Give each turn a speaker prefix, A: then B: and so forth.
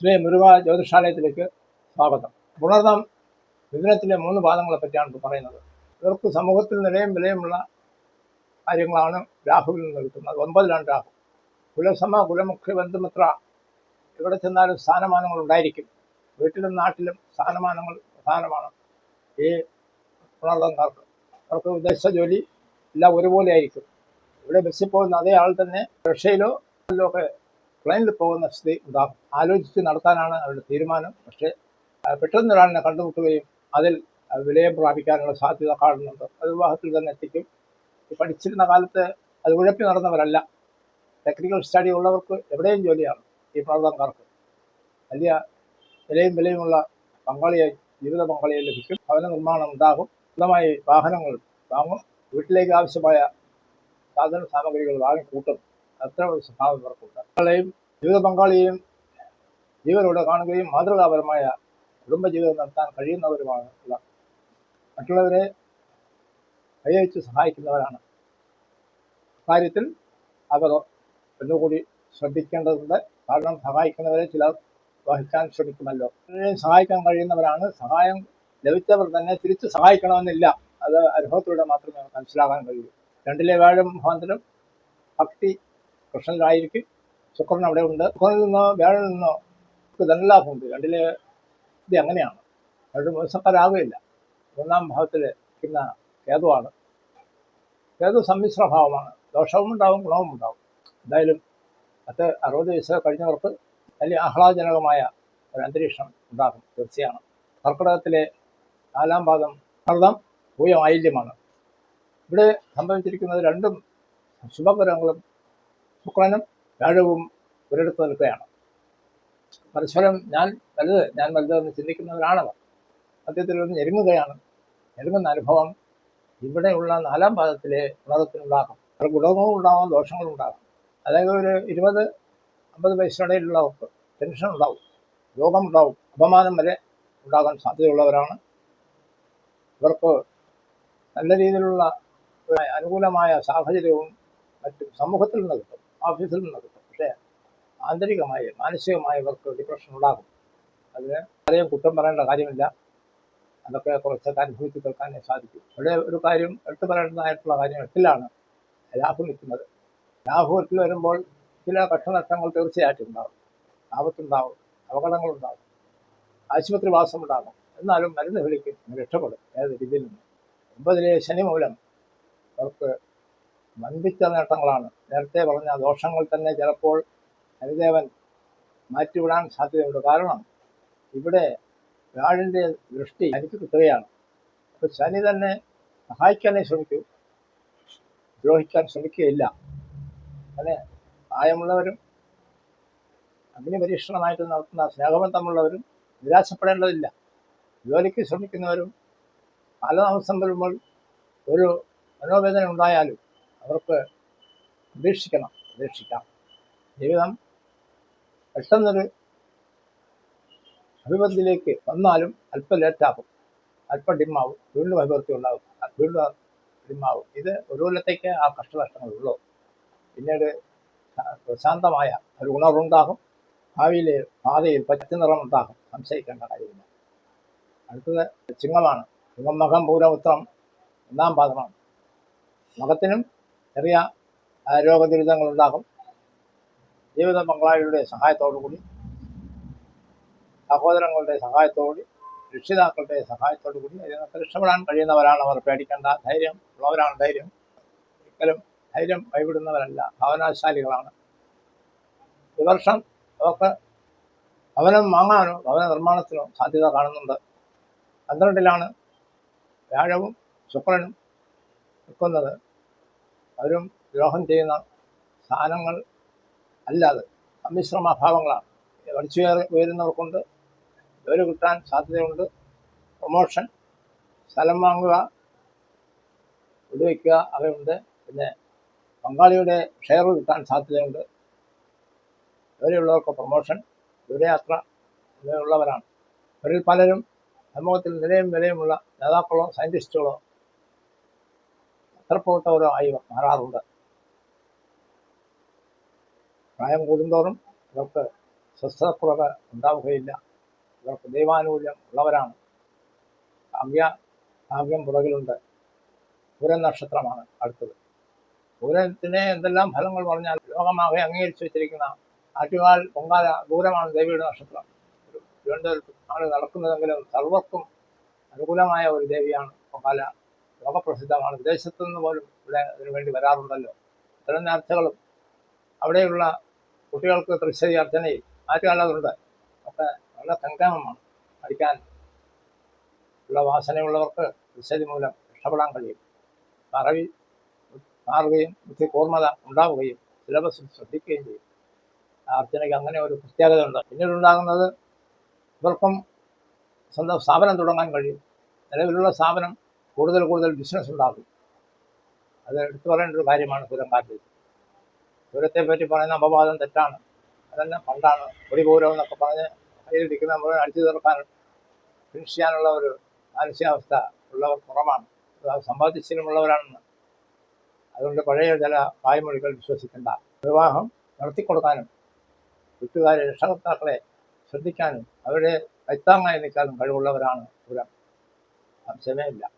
A: ശ്രീ മുരുക ജ്യോതിഷാലയത്തിലേക്ക് സ്വാഗതം. പുണർദം മിഥുനത്തിലെ 3 പാദങ്ങളെ പറ്റിയാണ് പറയുന്നത്. ഇവർക്ക് സമൂഹത്തിൽ നിലയും വിലയുമുള്ള കാര്യങ്ങളാണ് രാഹുവിൽ നിന്ന് കിട്ടുന്നത്. 9ലാണ് രാഹു. കുലസമ, കുലമുഖ്യ, ബന്ധുമിത്ര, എവിടെ ചെന്നാലും സ്ഥാനമാനങ്ങൾ ഉണ്ടായിരിക്കും. വീട്ടിലും നാട്ടിലും സ്ഥാനമാനങ്ങൾ പ്രധാനമാണ്. ഈ പുണർദംകാർക്ക് അവർക്ക് ഉദ്ദേശ ജോലി എല്ലാം ഒരുപോലെ ആയിരിക്കും. ഇവിടെ ബസ്സിൽ പോകുന്ന അതേ ആൾ തന്നെ റഷ്യയിലോ ഒക്കെ പ്ലെയിനിൽ പോകുന്ന സ്ഥിതി ഉണ്ടാകും. ആലോചിച്ച് നടത്താനാണ് അവരുടെ തീരുമാനം. പക്ഷേ പെട്ടെന്ന് ഒരാളിനെ കണ്ടുമുട്ടുകയും അതിൽ വിലയം പ്രാപിക്കാനുള്ള സാധ്യത കാണുന്നുണ്ട്. അത് വിവാഹത്തിൽ തന്നെ എത്തിക്കും. പഠിച്ചിരുന്ന കാലത്ത് അത് ഉഴപ്പി നടന്നവരല്ല. ടെക്നിക്കൽ സ്റ്റഡി ഉള്ളവർക്ക് എവിടെയും ജോലിയാണ്. ഈ പുണർദംകാർക്ക് വലിയ വിലയുമുള്ള പങ്കാളിയെ, ജീവിത പങ്കാളിയെ ലഭിക്കും. ഭവന നിർമ്മാണം ഉണ്ടാകും. സ്വന്തമായി വാഹനങ്ങൾ വാങ്ങും. വീട്ടിലേക്ക് ആവശ്യമായ സാധന സാമഗ്രികൾ വാങ്ങിക്കൂട്ടും. അത്ര ഒരു സ്വഭാവം ഇവർക്കുണ്ട്. പങ്കാളിയെയും ജീവിത പങ്കാളിയെയും ജീവനോടെ കാണുകയും മാതൃകാപരമായ കുടുംബജീവിതം നടത്താൻ കഴിയുന്നവരുമാണ്. മറ്റുള്ളവരെ കൈയച്ച് സഹായിക്കുന്നവരാണ്. കാര്യത്തിൽ അവർ ഒന്നുകൂടി ശ്രദ്ധിക്കേണ്ടതുണ്ട്. കാരണം സഹായിക്കുന്നവരെ ചിലർ വഹിക്കാൻ ശ്രമിക്കുമല്ലോ. സഹായിക്കാൻ കഴിയുന്നവരാണ്. സഹായം ലഭിച്ചവർ തന്നെ തിരിച്ച് സഹായിക്കണമെന്നില്ല. അത് അനുഭവത്തിലൂടെ മാത്രമേ മനസ്സിലാക്കാൻ കഴിയൂ. 2ലെ വ്യാഴം മുഖാന്തരം ഭക്തി കൃഷ്ണനിലായിരിക്കും. ശുക്രൻ അവിടെ ഉണ്ട്. ശുക്രനിൽ നിന്നോ വ്യാഴനിൽ നിന്നോ ധനലാഭമുണ്ട്. 2ലെ ഇത് അങ്ങനെയാണ്. അവരുടെ മോശക്കാരാകുകയില്ല. 3ാം ഭാവത്തിൽ ഇരിക്കുന്ന കേതുവാണ്. കേതു സമ്മിശ്ര ഭാവമാണ്. ദോഷവും ഉണ്ടാവും, ഗുണവും ഉണ്ടാവും. എന്തായാലും 60 വയസ്സ് കഴിഞ്ഞവർക്ക് വലിയ ആഹ്ലാദജനകമായ ഒരു അന്തരീക്ഷം ഉണ്ടാകും. തീർച്ചയാണ്. കർക്കിടകത്തിലെ 4ാം പാദം കർദം പൂയം ആയില്യമാണ്. ഇവിടെ സംഭവിച്ചിരിക്കുന്നത് 2 ശുഭഗ്രഹങ്ങളും ശുക്രനും വ്യാഴവും ഒരിടത്ത് നിൽക്കുകയാണ്. പരസ്പരം ഞാൻ വലുതെന്ന് ചിന്തിക്കുന്നവരാണവർ. സത്യത്തിൽ ഒന്ന് ഞെരുങ്ങുകയാണ്. ഞെരുങ്ങുന്ന അനുഭവം ഇവിടെയുള്ള 4ാം പാദത്തിലെ ഗുണത്തിനുണ്ടാകും. അത് ഗുണവും ഉണ്ടാകാം, ദോഷങ്ങളും ഉണ്ടാകാം. അതായത് ഒരു 20-50 വയസ്സിനിടയിലുള്ളവർക്ക് ടെൻഷൻ ഉണ്ടാവും, രോഗമുണ്ടാവും, അപമാനം വരെ ഉണ്ടാകാൻ സാധ്യതയുള്ളവരാണ്. ഇവർക്ക് നല്ല രീതിയിലുള്ള അനുകൂലമായ സാഹചര്യവും മറ്റും സമൂഹത്തിൽ നിന്ന് കിട്ടും, ഓഫീസിൽ നിന്ന് കിട്ടും. പക്ഷേ ആന്തരികമായി മാനസികമായി ഇവർക്ക് ഡിപ്രഷൻ ഉണ്ടാകും. അതിന് ആരെയും കുറ്റം പറയേണ്ട കാര്യമില്ല. അതൊക്കെ കുറച്ചൊക്കെ അനുഭവിച്ച് കേൾക്കാനേ സാധിക്കും. ഇവിടെ ഒരു കാര്യം എടുത്തു പറയേണ്ടതായിട്ടുള്ള കാര്യം 8ലാണ് രാഹു നിൽക്കുന്നത്. രാഹു 8ൽ വരുമ്പോൾ ചില കഷ്ടനഷ്ടങ്ങൾ തീർച്ചയായിട്ടും ഉണ്ടാകും. ആപത്തുണ്ടാവും, അപകടങ്ങളുണ്ടാകും, ആശുപത്രി വാസം ഉണ്ടാകും. എന്നാലും മരുന്ന് വിളിക്കും, രക്ഷപ്പെടും ഏത് രീതിയിൽ നിന്ന്. 9ലെ ശനി മൂലം അവർക്ക് വൻപിച്ച നേട്ടങ്ങളാണ്. നേരത്തെ പറഞ്ഞ ദോഷങ്ങൾ തന്നെ ചിലപ്പോൾ ഹരിദേവൻ മാറ്റിവിടാൻ സാധ്യതയുണ്ട്. കാരണം ഇവിടെ വ്യാഴൻ്റെ ദൃഷ്ടി എനിക്ക് കിട്ടുകയാണ്. അപ്പോൾ ശനി തന്നെ സഹായിക്കാനേ ശ്രമിക്കൂ, ദ്രോഹിക്കാൻ ശ്രമിക്കുകയില്ല. അങ്ങനെ പ്രായമുള്ളവരും അഗ്നിപരീക്ഷണമായിട്ട് നടത്തുന്ന സ്നേഹബന്ധമുള്ളവരും നിരാശപ്പെടേണ്ടതില്ല. ജോലിക്ക് ശ്രമിക്കുന്നവരും കാലതാമസം വരുമ്പോൾ ഒരു മനോവേദന ഉണ്ടായാലും അവർക്ക് പ്രതീക്ഷിക്കാം. ജീവിതം പെട്ടെന്നൊരു അഭിവൃദ്ധിയിലേക്ക് വന്നാലും അല്പം ലേറ്റാകും, അല്പം ഡിമ്മാവും, വീണ്ടും അഭിവൃദ്ധി ഉണ്ടാകും, വീണ്ടും ഡിമ്മാവും. ഇത് ഒരു കൊല്ലത്തേക്ക് ആ കഷ്ടനഷ്ടങ്ങളുള്ളൂ. പിന്നീട് പ്രശാന്തമായ ഒരു ഉണർവുണ്ടാകും. ഭാവിയിലെ പാതയിൽ പച്ച നിറമുണ്ടാകും. സംശയിക്കേണ്ട കാര്യമില്ല. അടുത്തത് ചിങ്ങമാണ്. ചിങ്ങം, മകം, പൂരം, ഉത്രം 1ാം പാദമാണ്. മകത്തിനും ചെറിയ രോഗദുരിതങ്ങളുണ്ടാകും. ജീവിത പങ്കാളികളുടെ സഹായത്തോടുകൂടി, സഹോദരങ്ങളുടെ സഹായത്തോടുകൂടി, രക്ഷിതാക്കളുടെ സഹായത്തോടുകൂടി അതിനൊക്കെ രക്ഷപ്പെടാൻ കഴിയുന്നവരാണ് അവർ. പേടിക്കേണ്ട, ധൈര്യം ഉള്ളവരാണ്. ഒരിക്കലും ധൈര്യം കൈവിടുന്നവരല്ല, ഭാവനാശാലികളാണ്. ഈ വർഷം അവർക്ക് ഭവനം വാങ്ങാനോ ഭവന നിർമ്മാണത്തിനോ സാധ്യത കാണുന്നുണ്ട്. 12ലാണ് വ്യാഴവും ശുക്രനും നിൽക്കുന്നത്. അവരും ദ്രോഹം ചെയ്യുന്ന സ്ഥാനങ്ങൾ അല്ലാതെ സമ്മിശ്രഭാവങ്ങളാണ്. പഠിച്ചു ഉയരുന്നവർക്കുണ്ട്, ജോലി കിട്ടാൻ സാധ്യതയുണ്ട്, പ്രൊമോഷൻ, സ്ഥലം വാങ്ങുക, വെടിവെക്കുക അവയുണ്ട്. പിന്നെ പങ്കാളിയുടെ ഷെയർ കിട്ടാൻ സാധ്യതയുണ്ട്. ജോലിയുള്ളവർക്ക് പ്രൊമോഷൻ, ദൂരയാത്ര ഇവയുള്ളവരാണ്. അവരിൽ പലരും സമൂഹത്തിൽ നിലയും വിലയുമുള്ള നേതാക്കളോ സയൻറ്റിസ്റ്റുകളോ പത്രപ്രവർത്തകരോ ആയി മാറാറുണ്ട്. പ്രായം കൂടുന്തോറും അവർക്ക് സ്വസ്ഥതക്കുറവ് ഉണ്ടാവുകയില്ല. ഇവർക്ക് ദൈവാനുകൂല്യം ഉള്ളവരാണ്. ഭാഗ്യം പുറകിലുണ്ട്. പൂരം നക്ഷത്രമാണ് അടുത്തത്. പൂരത്തിന് എന്തെല്ലാം ഫലങ്ങൾ പറഞ്ഞാൽ ലോകമാകെ അംഗീകരിച്ചു വെച്ചിരിക്കുന്ന ആറ്റുകാൽ പൊങ്കാല പൂരമാണ് ദേവിയുടെ നക്ഷത്രം. തിരുവനന്തപുരത്ത് ആണ് നടക്കുന്നതെങ്കിലും സർവർക്കും അനുകൂലമായ ഒരു ദേവിയാണ് പൊങ്കാല. ലോകപ്രസിദ്ധമാണ്. വിദേശത്തു നിന്ന് പോലും ഇവിടെ അതിനു വേണ്ടി വരാറുണ്ടല്ലോ. ഇത്തരം നേർച്ചകളും അവിടെയുള്ള കുട്ടികൾക്ക് തൃശ്ശേരി അർച്ചനയിൽ ആറ്റുകാലതുണ്ട്. ഒക്കെ നല്ല സംഗമമാണ്. പഠിക്കാൻ ഉള്ള വാസനയുള്ളവർക്ക് തൃശ്ശേരി മൂലം രക്ഷപ്പെടാൻ കഴിയും. മറവി മാറുകയും ബുദ്ധി കൂർമ്മത ഉണ്ടാവുകയും സിലബസിൽ ശ്രദ്ധിക്കുകയും ചെയ്യും. അർച്ചനയ്ക്ക് അങ്ങനെ ഒരു പ്രത്യേകത ഉണ്ട്. പിന്നീടുണ്ടാകുന്നത് ഇവർക്കും സ്വന്തം സ്ഥാപനം തുടങ്ങാൻ കഴിയും. നിലവിലുള്ള സ്ഥാപനം കൂടുതൽ ബിസിനസ് ഉണ്ടാകും. അത് എടുത്തു പറയേണ്ട ഒരു കാര്യമാണ് പൂരംകാലത്ത്. പൂരത്തെ പറ്റി പറയുന്ന അപവാദം തെറ്റാണ്. അതെല്ലാം പണ്ടാണ്. പൊടിപൂരം എന്നൊക്കെ പറഞ്ഞ് കയ്യിലിരിക്കുന്ന മുഴുവൻ അടിച്ചു തീർക്കാൻ ഫിനിഷ് ചെയ്യാനുള്ള ഒരു മാനസികാവസ്ഥ ഉള്ളവർ കുറവാണ്. സമ്പാദിച്ചിലുമുള്ളവരാണെന്ന്. അതുകൊണ്ട് പഴയ ചില വായ്മൊഴികൾ വിശ്വസിക്കേണ്ട. വിവാഹം നടത്തിക്കൊടുക്കാനും വീട്ടുകാരെ രക്ഷകർത്താക്കളെ ശ്രദ്ധിക്കാനും അവരുടെ കൈത്താങ്ങായി നിൽക്കാനും കഴിവുള്ളവരാണ് പൂരം. സംശയമേ ഇല്ല.